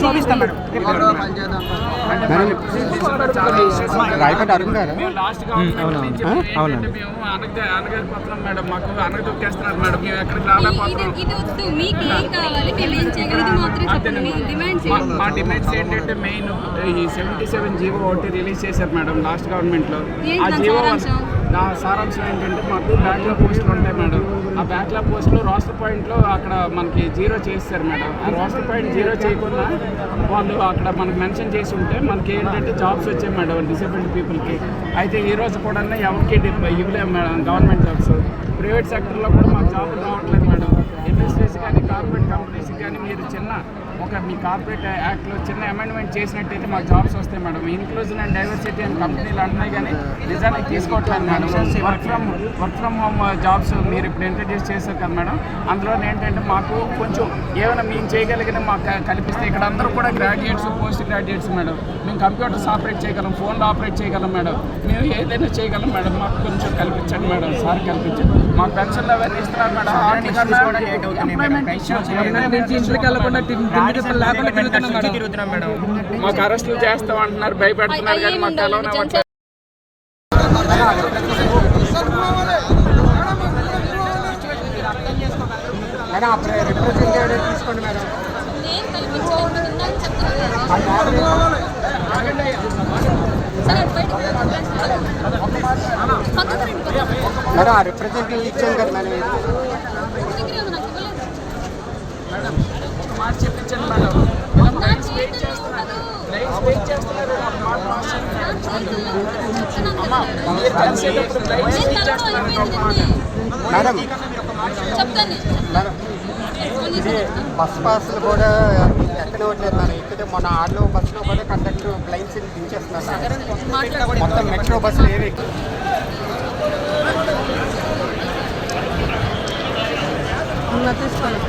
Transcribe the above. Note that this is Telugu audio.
చూపిస్తాం మేడం. రాయపడి అరుణ్ గారు లాస్ట్ అవునండి మేము అనగలిపోతున్నాం మేడం. మాకు అనగదొక్కేస్తున్నారు మేడం. మేము ఎక్కడికి రాలేకపోతున్నాం. మా డిమాండ్స్ ఏంటంటే మెయిన్ ఈ 77 జీవో ఒకటి రిలీజ్ చేశారు మేడం లాస్ట్ గవర్నమెంట్లో. ఆ జీవో నా సారాంశం ఏంటంటే మాకు బ్యాక్లాగ్ పోస్టులు ఉంటాయి మేడం. ఆ బ్యాక్లాగ్ పోస్టులు రోస్టర్ పాయింట్లో అక్కడ మనకి 0 చేస్తారు మేడం. ఆ రోస్టర్ పాయింట్ 0 చేయకుండా వాళ్ళు అక్కడ మనకు మెన్షన్ చేసి ఉంటే మనకి ఏంటంటే జాబ్స్ వచ్చాయి మేడం డిసేబుల్డ్ పీపుల్కి. అయితే ఈ రోజు కూడా ఎవరికి ఇవ్వలేము మేడం గవర్నమెంట్ జాబ్స్. ప్రైవేట్ సెక్టర్లో కూడా మాకు జాబులు రావట్లేదు మేడం. ఇండస్ట్రీస్ కానీ కార్పొరేట్ కంపెనీస్కి కానీ మీరు చిన్న మీ కార్పొరేట్ యాక్ట్లో చిన్న అమెండ్మెంట్ చేసినట్టయితే మాకు జాబ్స్ వస్తాయి మేడం. ఇన్క్లూజన్ అండ్ డైవర్సిటీ అని కంపెనీలు అంటున్నాయి కానీ నిజానికి తీసుకోవట్లేదు madam. Work from home jobs మీరు ఇప్పుడు ఇంట్రడ్యూస్ చేశారు కదా మేడం. అందులో ఏంటంటే మాకు కొంచెం ఏమైనా మేము చేయగలిగిన మాకు కల్పిస్తే ఇక్కడ అందరూ కూడా గ్రాడ్యుయేట్స్ పోస్ట్ గ్రాడ్యుయేట్స్ మేడం. మేము కంప్యూటర్స్ ఆపరేట్ చేయగలం, ఫోన్లో ఆపరేట్ చేయగలం మేడం. మేము ఏదైనా చేయగలం మేడం. మాకు కొంచెం కల్పించండి మేడం. సార్ కల్పించండి. మాకు పెన్షన్లు అవన్నీ ఇస్తున్నారు మేడం. మాకు అరెస్టులు చేస్తాం అంటున్నారు, భయపెడుతున్నారు కానీ మాకు కలవని అవ్వట్లేదు. తీసుకోండి మేడం. మేడం ఆ రిప్రజెంటేటివ్ ఇచ్చాను కదా మేడం. ఒక మాట చెప్పించండి మేడం. మేడం ఇది బస్ పాస్లు కూడా ఎక్కనివ్వట్లేదు మేడం. ఇక్కడ మొన్న ఆర్లో బస్సులో కూడా కండక్టర్ బ్లైండ్స్ ఇచ్చేస్తున్నారు. మొత్తం మెట్రో బస్సులు ఏవి తీసుకోండి.